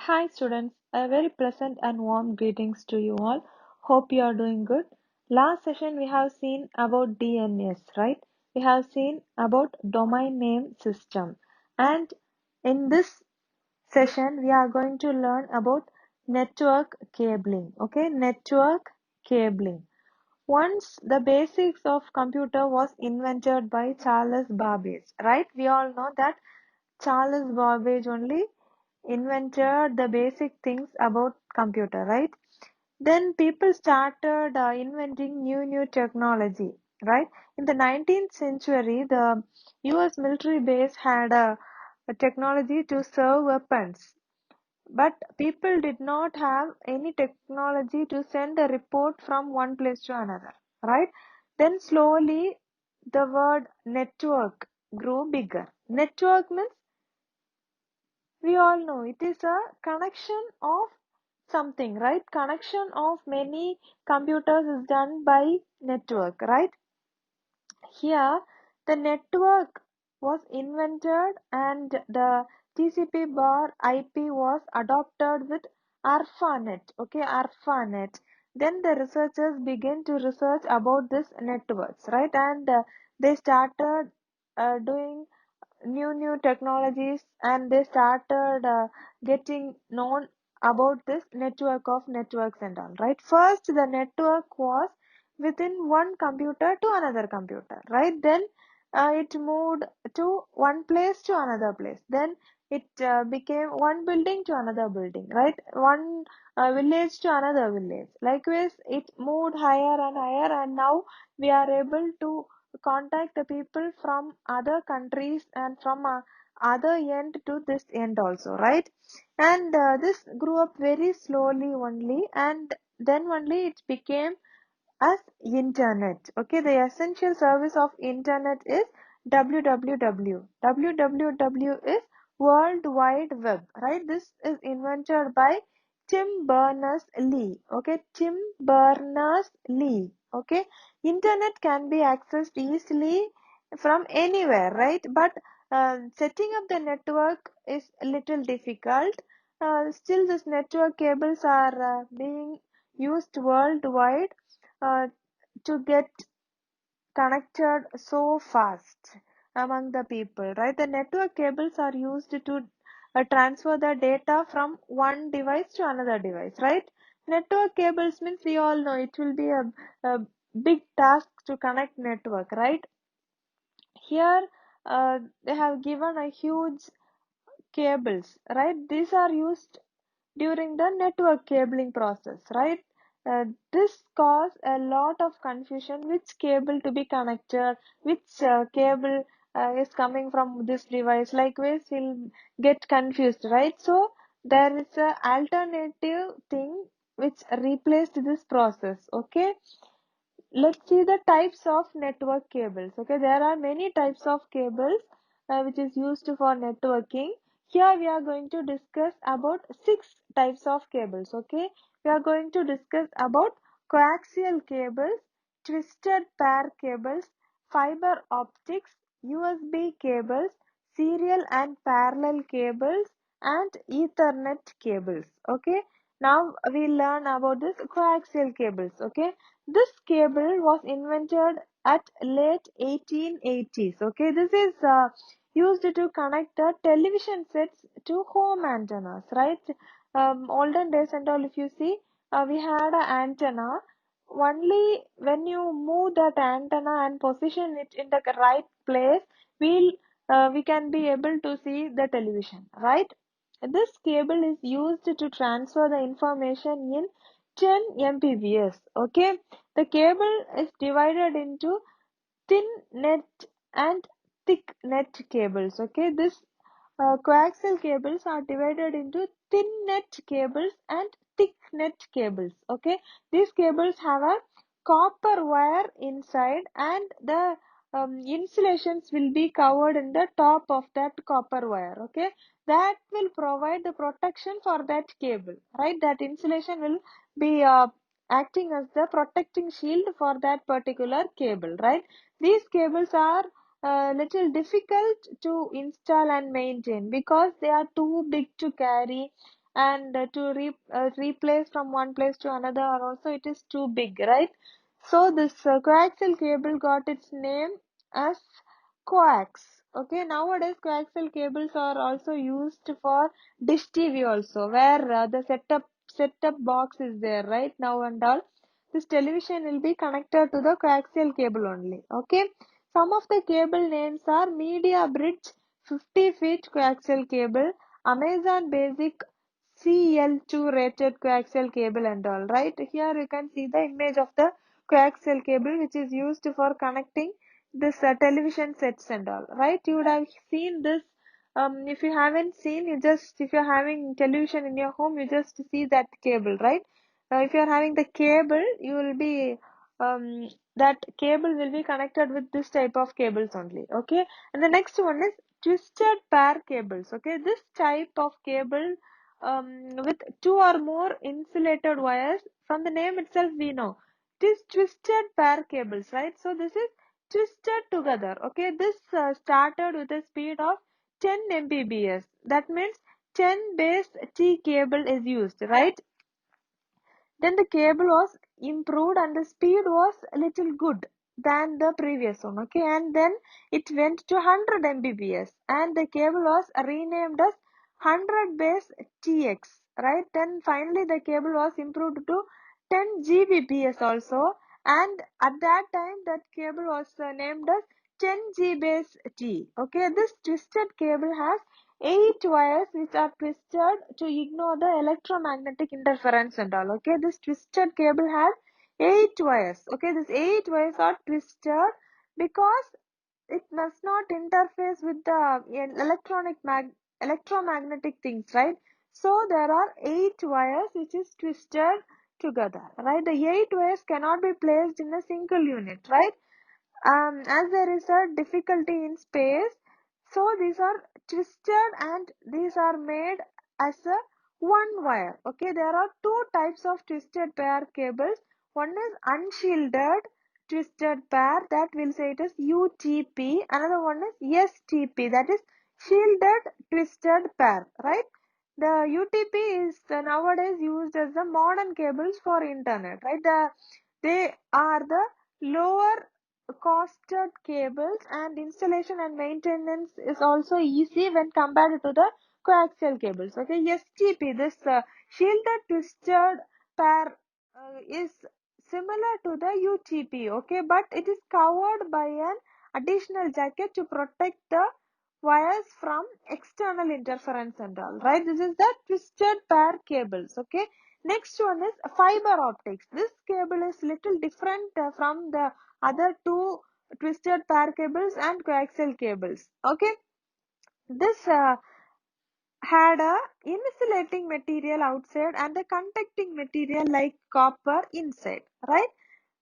Hi students, a very pleasant and warm greetings to you all. Hope you are doing good. Last session we have seen about DNS, right? We have seen about domain name system. And in this session we are going to learn about network cabling. Okay, network cabling. Once the basics of computer was invented by Charles Babbage, right? We all know that Charles Babbage only invented the basic things about computer, right? Then people started inventing new technology, right? In the 19th century, the US military base had a technology to serve weapons, but people did not have any technology to send a report from one place to another, right? Then slowly the word network grew bigger. Network means we all know it is a connection of something, right? Connection of many computers is done by network, right? Here the network was invented and the TCP bar IP was adopted with ARPANET. Okay, ARPANET. Then the researchers began to research about this networks, right? And they started doing new technologies, and they started getting known about this network of networks and all, right? First the network was within one computer to another computer, right? Then it moved to one place to another place. Then it became one building to another building, right? One village to another village. Likewise it moved higher and higher, and now we are able to contact the people from other countries and from other end to this end also, right? And this grew up very slowly only, and then only it became as internet. Okay, the essential service of internet is www. Www is World Wide Web, right? This is invented by Tim Berners-Lee. Okay, Tim Berners-Lee. Okay, internet can be accessed easily from anywhere, right? But setting up the network is a little difficult. Still, this network cables are being used worldwide uh, to get connected so fast among the people, right? The network cables are used to transfer the data from one device to another device, right? Network cables means we all know it will be a big task to connect network, right? Here they have given a huge cables, right? These are used during the network cabling process, right? This caused a lot of confusion which cable to be connected, which cable is coming from this device. Likewise, we'll get confused, right? So there is a alternative thing which replaced this process. Okay, let's see the types of network cables. Okay, there are many types of cables which is used for networking. Here we are going to discuss about six types of cables. Okay, we are going to discuss about coaxial cables, twisted pair cables, fiber optics, USB cables, serial and parallel cables, and Ethernet cables. Okay, now we learn about this coaxial cables. Okay, this cable was invented at late 1880s. Okay, this is used to connect the television sets to home antennas, right? Olden days and all, if you see, we had an antenna. Only when you move that antenna and position it in the right place, we can be able to see the television, right? This cable is used to transfer the information in 10 Mbps. Okay, the cable is divided into thin net and thick net cables. Okay, this coaxial cables are divided into thin net cables and thick net cables. Okay, these cables have a copper wire inside, and the insulations will be covered in the top of that copper wire. Okay, that will provide the protection for that cable, right? That insulation will be acting as the protecting shield for that particular cable, right? These cables are little difficult to install and maintain because they are too big to carry, and replace from one place to another, or also it is too big, right? So this coaxial cable got its name as coax. Okay, nowadays coaxial cables are also used for dish TV also, where the setup box is there right now and all. This television will be connected to the coaxial cable only. Okay, some of the cable names are Media Bridge 50 feet coaxial cable, Amazon Basic CL2 rated coaxial cable and all, right? Here you can see the image of the coaxial cable which is used for connecting this television sets and all, right? You would have seen this. If you haven't seen, if you're having television in your home, you just see that cable, right? If you're having the cable, you will be that cable will be connected with this type of cables only. Okay, and the next one is twisted pair cables. Okay, this type of cable with two or more insulated wires. From the name itself, we know it is twisted pair cables, right? So this is twisted together. Okay, this started with a speed of 10 Mbps. That means 10 base T cable is used, right? Then the cable was improved and the speed was a little good than the previous one. Okay, and then it went to 100 Mbps and the cable was renamed as 100 base TX, right? Then finally the cable was improved to 10 Gbps also, and at that time that cable was named as 10 G base T. Okay, this twisted cable has 8 wires which are twisted to ignore the electromagnetic interference and all. Okay, this twisted cable has 8 wires. Okay, these 8 wires are twisted because it must not interface with the electromagnetic things, right? So there are 8 wires which is twisted together, right? The 8 wires cannot be placed in a single unit, right? As there is a difficulty in space, so these are twisted and these are made as a one wire. Okay, there are two types of twisted pair cables. One is unshielded twisted pair, that will say it is UTP. Another one is STP, that is shielded twisted pair, right? The UTP is nowadays used as the modern cables for internet, right? They are the lower costed cables and installation and maintenance is also easy when compared to the coaxial cables. Okay, STP, this shielded twisted pair is similar to the UTP. Okay, but it is covered by an additional jacket to protect the wires from external interference and all, right? This is the twisted pair cables. Okay, next one is fiber optics. This cable is little different from the other two twisted pair cables and coaxial cables. Okay, this had a insulating material outside and a conducting material like copper inside, right?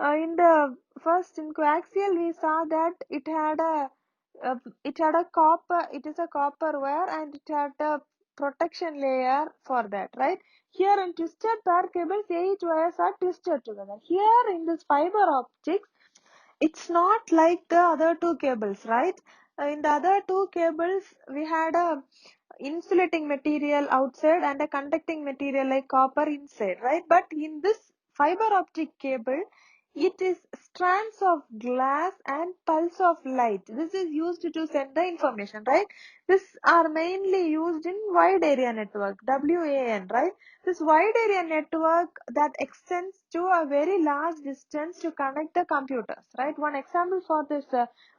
In the first in coaxial we saw that it had a copper, it is a copper wire and it had a protection layer for that, right? Here in twisted pair cables, 8 wires are twisted together. Here in this fiber optics, it's not like the other two cables, right? In the other two cables, we had a insulating material outside and a conducting material like copper inside, right? But in this fiber optic cable, it is strands of glass and pulse of light. This is used to send the information, right? This are mainly used in wide area network, WAN, right? This wide area network that extends to a very large distance to connect the computers, right? One example for this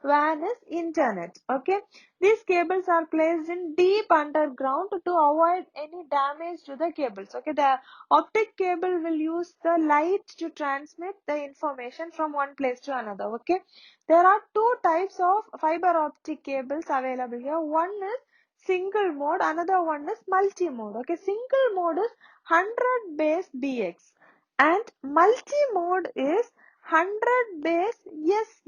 WAN is internet. Okay, these cables are placed in deep underground to avoid any damage to the cables. Okay, the optic cable will use the light to transmit the information from one place to another. Okay, there are two types of fiber optic cables available here. One is single mode, another one is multi mode. Okay, single mode is 100 base BX and multi mode is 100 base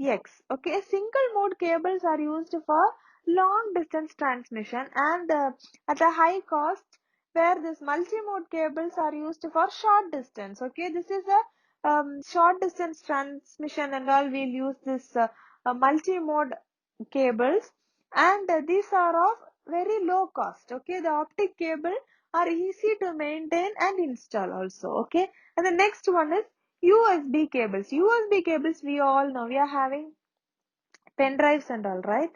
SX. Okay, single mode cables are used for long distance transmission and at a high cost, where this multi-mode cables are used for short distance. Okay, this is a short distance transmission and all, we'll use this multi-mode cables, and these are of very low cost. Okay, the optic cable are easy to maintain and install also. Okay, and the next one is USB cables. USB cables, we all know, we are having pen drives and all, right?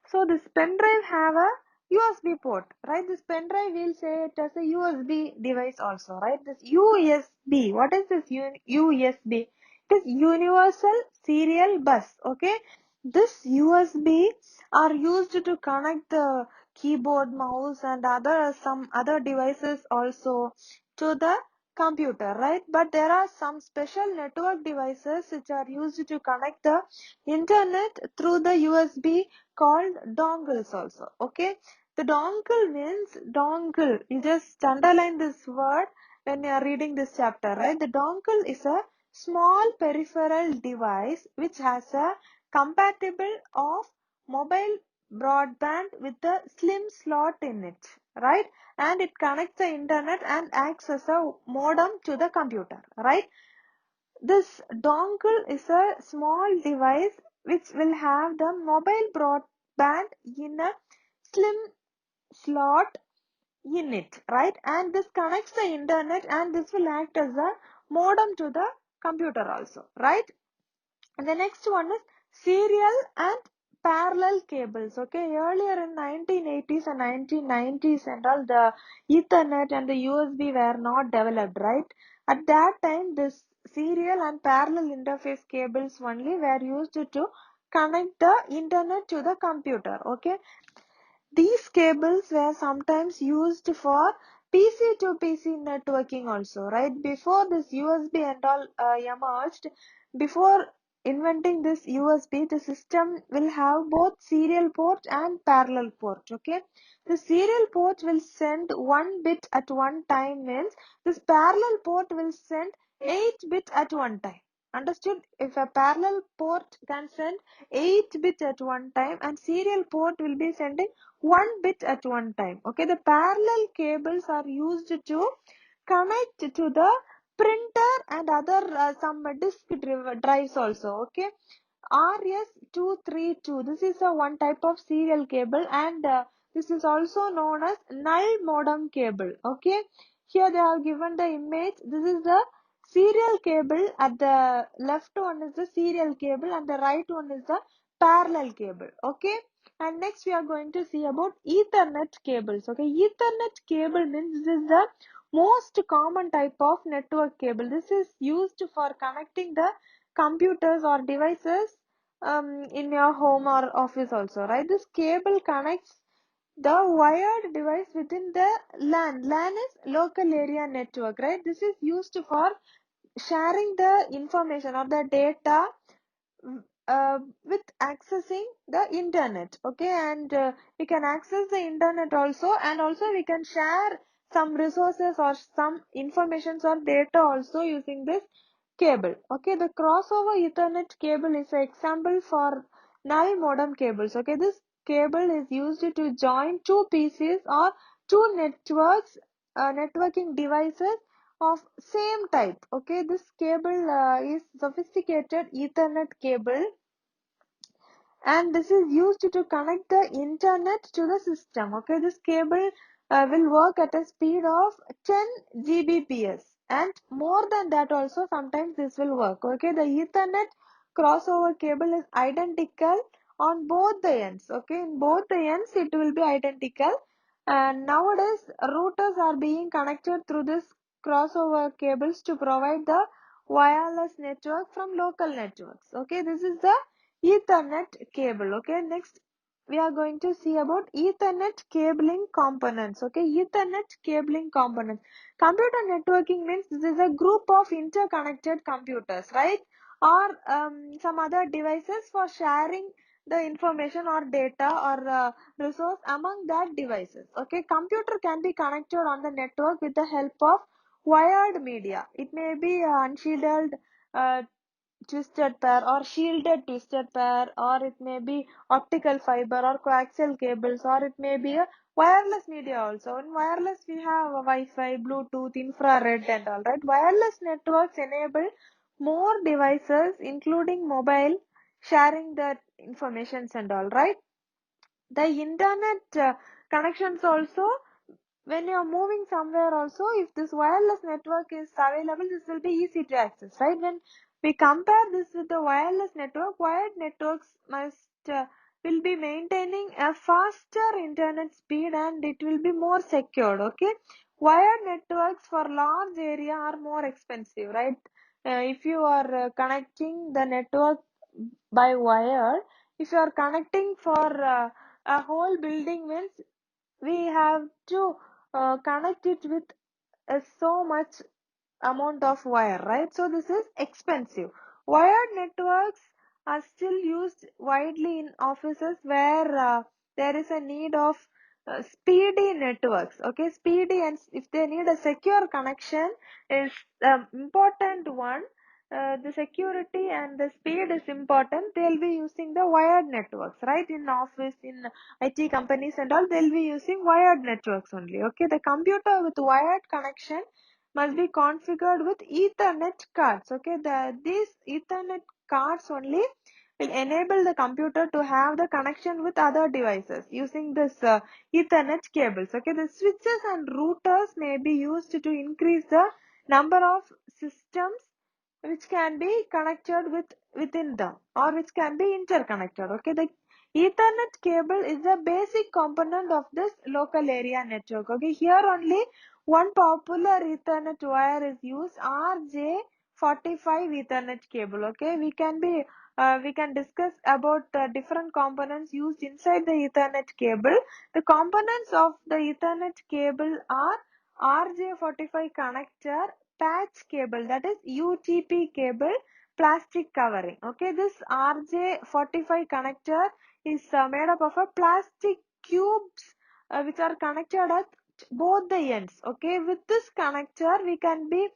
So this pen drive have a USB port, right? This pen drive, we'll say it as a USB device also, right? This USB, what is this USB? It is universal serial bus. Okay, this USB are used to connect the keyboard, mouse, and some other devices also to the computer, right? But there are some special network devices which are used to connect the internet through the USB called dongles also. Okay, the dongle means dongle. You just underline this word when you are reading this chapter, right? The dongle is a small peripheral device which has a compatible of mobile broadband with a slim slot in it, right? And it connects the internet and acts as a modem to the computer, right? This dongle is a small device which will have the mobile broadband in a slim slot in it, right? And this connects the internet and this will act as a modem to the computer also, right? And the next one is serial and parallel cables. Okay, earlier in 1980s and 1990s and all, the Ethernet and the USB were not developed, right? At that time, this serial and parallel interface cables only were used to connect the internet to the computer. Okay, these cables were sometimes used for PC to PC networking also, right? Before this USB and all emerged, before inventing this USB, the system will have both serial port and parallel port. Okay, the serial port will send 1 bit at one time, means this parallel port will send 8 bit at one time. Understood? If a parallel port can send 8 bit at one time, and serial port will be sending 1 bit at one time. Okay, the parallel cables are used to connect to the printer and other some disk drives also. Okay, RS-232, this is a one type of serial cable, and this is also known as null modem cable. Okay, here they have given the image. This is the serial cable. At the left one is the serial cable and the right one is the parallel cable. Okay, and next we are going to see about Ethernet cables. Okay, Ethernet cable means this is the most common type of network cable. This is used for connecting the computers or devices in your home or office also, right? This cable connects the wired device within the LAN. LAN is local area network, right? This is used for sharing the information or the data with accessing the internet. Okay, and we can access the internet also, and also we can share some resources or some informations or data also using this cable. Okay, the crossover Ethernet cable is an example for null modem cables. Okay, this cable is used to join two PCs or two networking devices of same type. Okay, this cable is sophisticated Ethernet cable, and this is used to connect the internet to the system. Okay, this cable will work at a speed of 10 Gbps, and more than that also sometimes this will work. Okay, the Ethernet crossover cable is identical on both the ends. Okay, in both the ends it will be identical, and nowadays routers are being connected through this crossover cables to provide the wireless network from local networks. Okay, this is the Ethernet cable. Okay, next we are going to see about Ethernet cabling components. Okay, Ethernet cabling components. Computer networking means this is a group of interconnected computers, right? Or some other devices for sharing the information or data or resource among that devices. Okay, computer can be connected on the network with the help of wired media. It may be unshielded uh, twisted pair or shielded twisted pair, or it may be optical fiber or coaxial cables, or it may be a wireless media also. In wireless we have a Wi-Fi, Bluetooth, infrared and all, right? Wireless networks enable more devices including mobile sharing the informations and all, right? The internet connections also when you're moving somewhere also, if this wireless network is available, this will be easy to access, right? When we compare this with the wireless network, wired networks will be maintaining a faster internet speed and it will be more secured, okay? Wired networks for large area are more expensive, right? If you are connecting the network by wire, if you are connecting for a whole building, means we have to connect it with so much amount of wire, right? So this is expensive. Wired networks are still used widely in offices where there is a need of speedy networks, okay? Speedy, and if they need a secure connection is important one. The security and the speed is important. They'll be using the wired networks, right? In office, in IT companies and all, they'll be using wired networks only, okay? The computer with wired connection must be configured with Ethernet cards, okay? These Ethernet cards only will enable the computer to have the connection with other devices using this Ethernet cables, okay? The switches and routers may be used to increase the number of systems which can be connected within them, or which can be interconnected, okay? The Ethernet cable is a basic component of this local area network, okay? Here only one popular Ethernet wire is used, RJ45 Ethernet cable, okay? We can discuss about different components used inside the Ethernet cable. The components of the Ethernet cable are RJ45 connector, patch cable, that is UTP cable, plastic covering, okay? This RJ45 connector is made up of a plastic cubes which are connected at both the ends, okay? With this connector we can be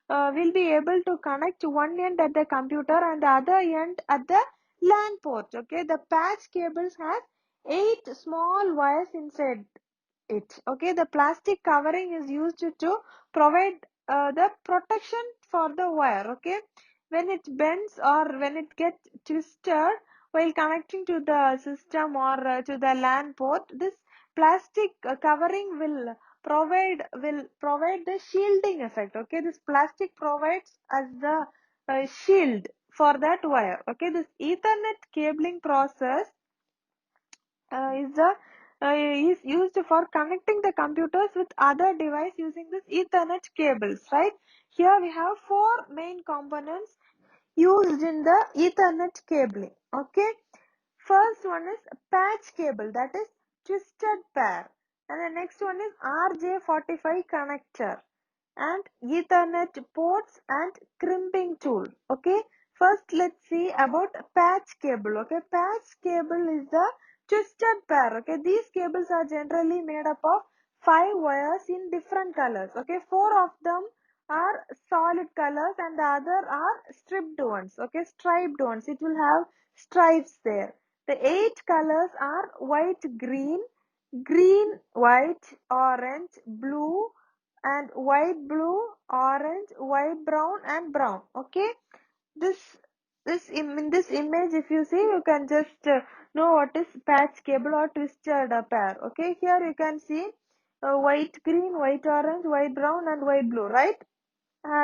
will be able to connect one end at the computer and the other end at the LAN port, okay? The patch cables has 8 small wires inside it, okay? The plastic covering is used to provide the protection for the wire, okay? When it bends or when it gets twisted while connecting to the system or to the LAN port, this plastic covering will provide the shielding effect, okay? This plastic provides as the shield for that wire, okay? This Ethernet cabling process is the is used for connecting the computers with other device using this Ethernet cables, right? Here we have 4 main components used in the Ethernet cabling, okay? First one is patch cable, that is twisted pair, and the next one is RJ45 connector and Ethernet ports and crimping tool, okay? First let's see about patch cable, okay? Patch cable is the twisted pair, okay? These cables are generally made up of 5 wires in different colors, okay? 4 of them are solid colors and the other are stripped ones, okay? Striped ones. It will have stripes there. The 8 colors are white, green, green, white, orange, blue, and white, blue, orange, white, brown, and brown, okay? This in this image, if you see, you can just know what is patch cable or twisted pair, okay? Here you can see white, green, white, orange, white, brown, and white, blue, right?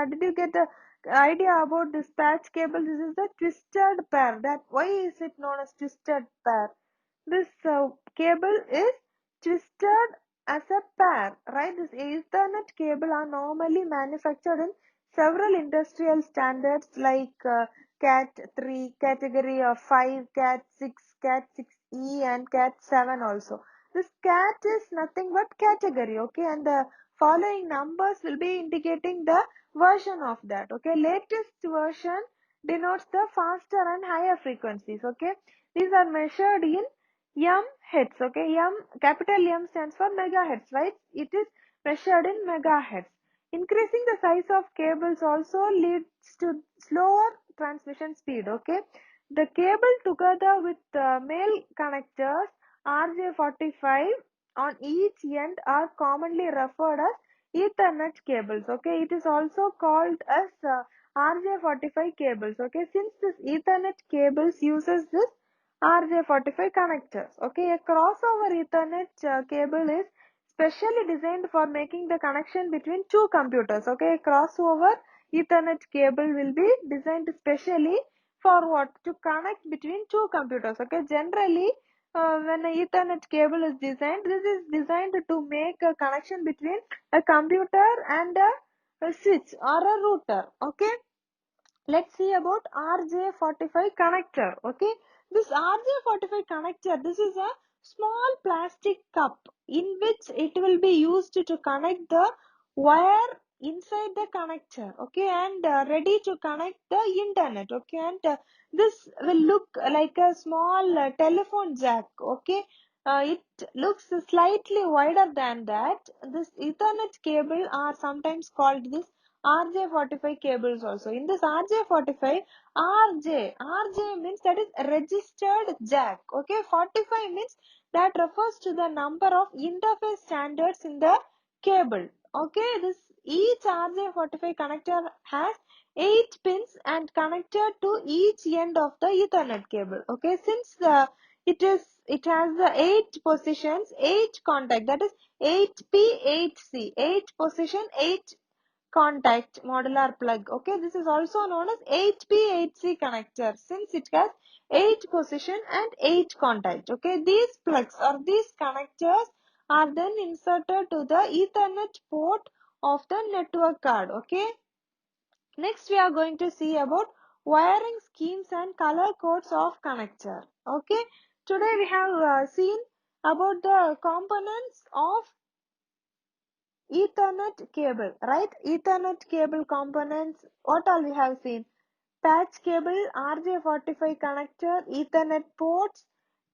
Did you get the idea about this patch cable? This is the twisted pair. That why is it known as twisted pair? This cable is twisted as a pair, right? This Ethernet cable are normally manufactured in several industrial standards like Cat 3, category of 5, Cat 6, Cat 6E, and Cat 7 also. This Cat is nothing but category, okay? And the following numbers will be indicating the version of that, okay? Latest version denotes the faster and higher frequencies, okay? These are measured in hertz, okay? Capital M stands for megahertz, right? It is measured in megahertz. Increasing the size of cables also leads to slower transmission speed, okay? The cable together with male connectors RJ45 on each end are commonly referred as Ethernet cables, okay? It is also called as RJ45 cables, okay? Since this Ethernet cables uses this RJ45 connectors, okay? A crossover Ethernet cable is specially designed for making the connection between two computers. Okay, crossover Ethernet cable will be designed specially for what? To connect between two computers. Okay, generally when an Ethernet cable is designed, this is designed to make a connection between a computer and a switch or a router. Okay, let's see about RJ45 connector. Okay, this RJ45 connector, this is a small plastic cup in which it will be used to connect the wire inside the connector. Okay, and ready to connect the internet. Okay, and this will look like a small telephone jack. Okay, it looks slightly wider than that. This Ethernet cable are sometimes called this RJ45 cables also. In this RJ45, RJ means that is registered jack. Okay, 45 means that refers to the number of interface standards in the cable. Okay, this each RJ45 connector has 8 pins and connected to each end of the Ethernet cable. Okay, since it has the 8 positions, 8 contact, that is 8P, 8C, 8 position, 8 contact modular plug. Okay, this is also known as 8P8C connector since it has 8 position and 8 contact. Okay, these plugs or these connectors are then inserted to the Ethernet port of the network card. Okay, next we are going to see about wiring schemes and color codes of connector. Okay, today we have seen about the components of Ethernet cable, right? Ethernet cable components, what all we have seen? Patch cable, RJ45 connector, Ethernet ports,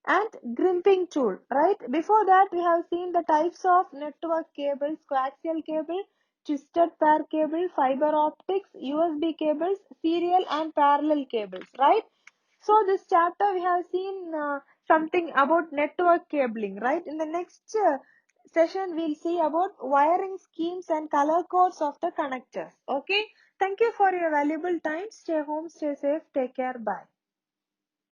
and grimping tool, right? Before that, we have seen the types of network cables, coaxial cable, twisted pair cable, fiber optics, USB cables, serial and parallel cables, right? So this chapter we have seen something about network cabling, right? In the next session we'll see about wiring schemes and color codes of the connectors. Okay, thank you for your valuable time. Stay home, stay safe, take care, bye.